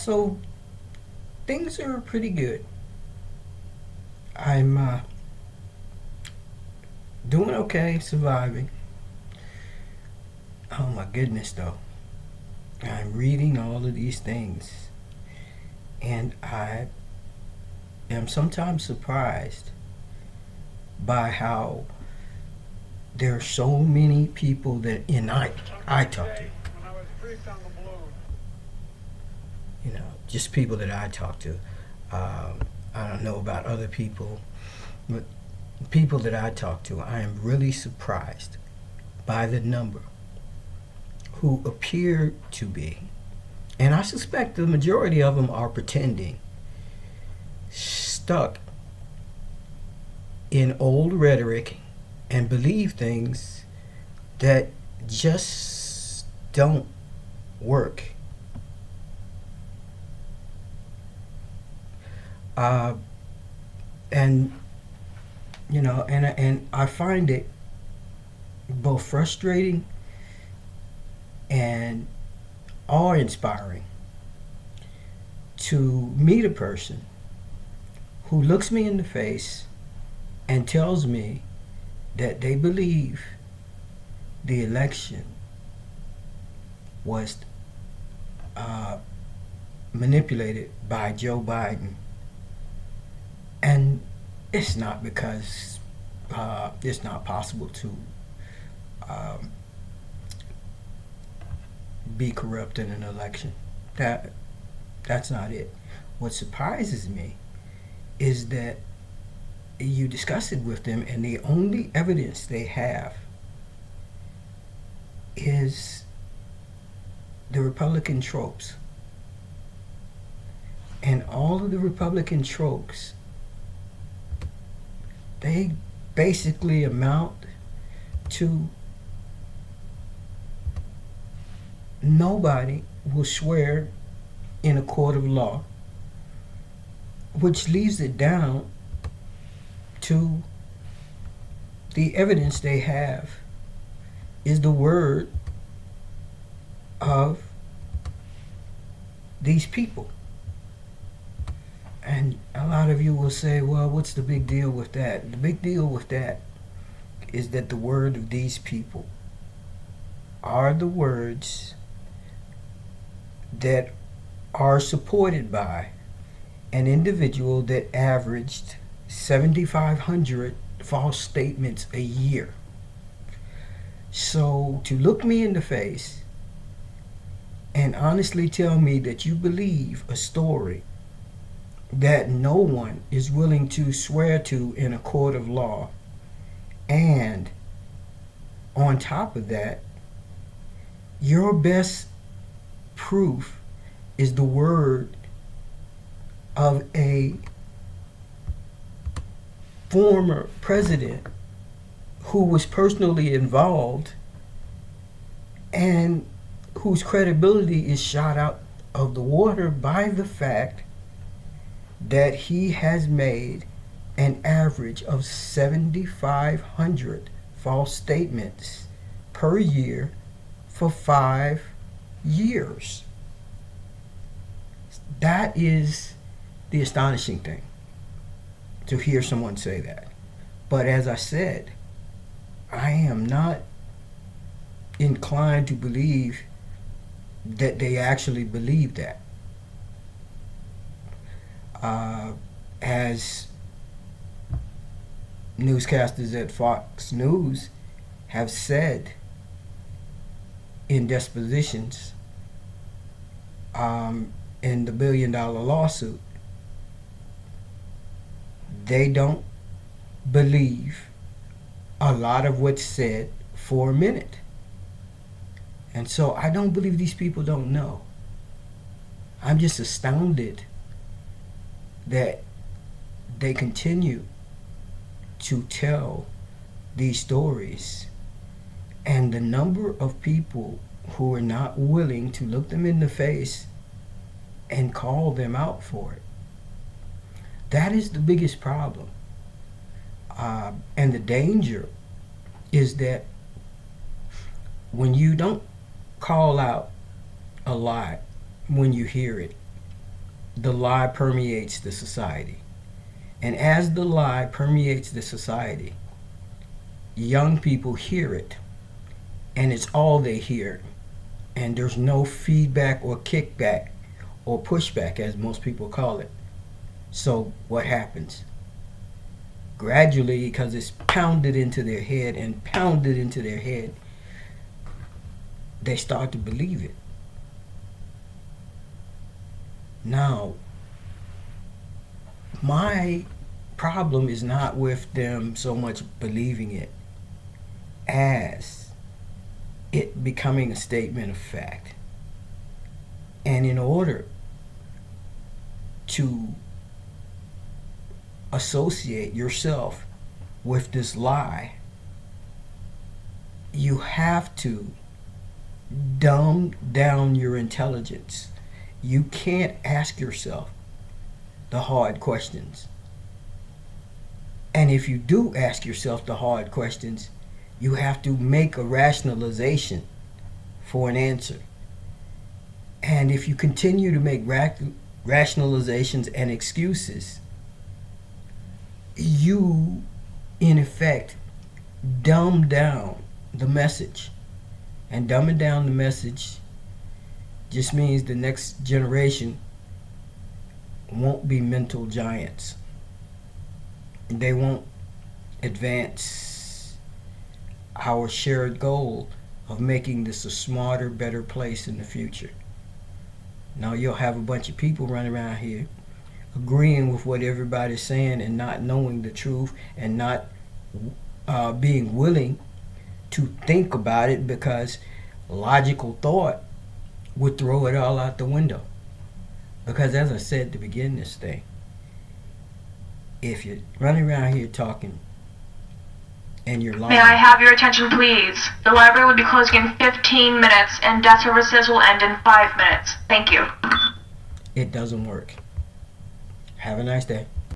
So things are pretty good. I'm doing okay, surviving. Oh my goodness, though. I'm reading all of these things, and I am sometimes surprised by how there are so many people that I talk to, just people that I talk to. I don't know about other people, but people that I talk to, I am really surprised by the number who appear to be, and I suspect the majority of them are pretending, stuck in old rhetoric and believe things that just don't work. Uh, and and I find it both frustrating and awe-inspiring to meet a person who looks me in the face and tells me that they believe the election was uh, manipulated by Joe Biden. And it's not because it's not possible to um, be corrupt in an election. That's not it. What surprises me is that you discuss it with them, and the only evidence they have is the Republican tropes. And all of the Republican tropes, they basically amount to nobody will swear in a court of law, which leaves it down to the evidence they have is the word of these people. And a lot of you will say, well, what's the big deal with that? The big deal with that is that the word of these people are the words that are supported by an individual that averaged 7,500 false statements a year. So to look me in the face and honestly tell me that you believe a story that no one is willing to swear to in a court of law, and on top of that, your best proof is the word of a former president who was personally involved and whose credibility is shot out of the water by the fact that he has made an average of 7,500 false statements per year for 5 years. That is the astonishing thing, to hear someone say that. But as I said, I am not inclined to believe that they actually believe that. As newscasters at Fox News have said in depositions in the $1 billion lawsuit, they don't believe a lot of what's said for a minute. And so I don't believe these people don't know. I'm just astounded that they continue to tell these stories, and the number of people who are not willing to look them in the face and call them out for it. That is the biggest problem. And the danger is that when you don't call out a lie when you hear it, the lie permeates the society. And as the lie permeates the society, young people hear it, and it's all they hear. And there's no feedback or kickback or pushback, as most people call it. So what happens? Gradually, because it's pounded into their head and pounded into their head, they start to believe it. Now, my problem is not with them so much believing it as it becoming a statement of fact. And in order to associate yourself with this lie, you have to dumb down your intelligence. You can't ask yourself the hard questions. And if you do ask yourself the hard questions, you have to make a rationalization for an answer. And if you continue to make rationalizations and excuses, you, in effect, dumb down the message. And dumbing down the message just means the next generation won't be mental giants. They won't advance our shared goal of making this a smarter, better place in the future. Now you'll have a bunch of people running around here agreeing with what everybody's saying and not knowing the truth and not being willing to think about it, because logical thought would throw it all out the window. Because as I said to begin this thing, if you're running around here talking and you're lying... May I have your attention, please? The library will be closing in 15 minutes and debt services will end in 5 minutes. Thank you. It doesn't work. Have a nice day.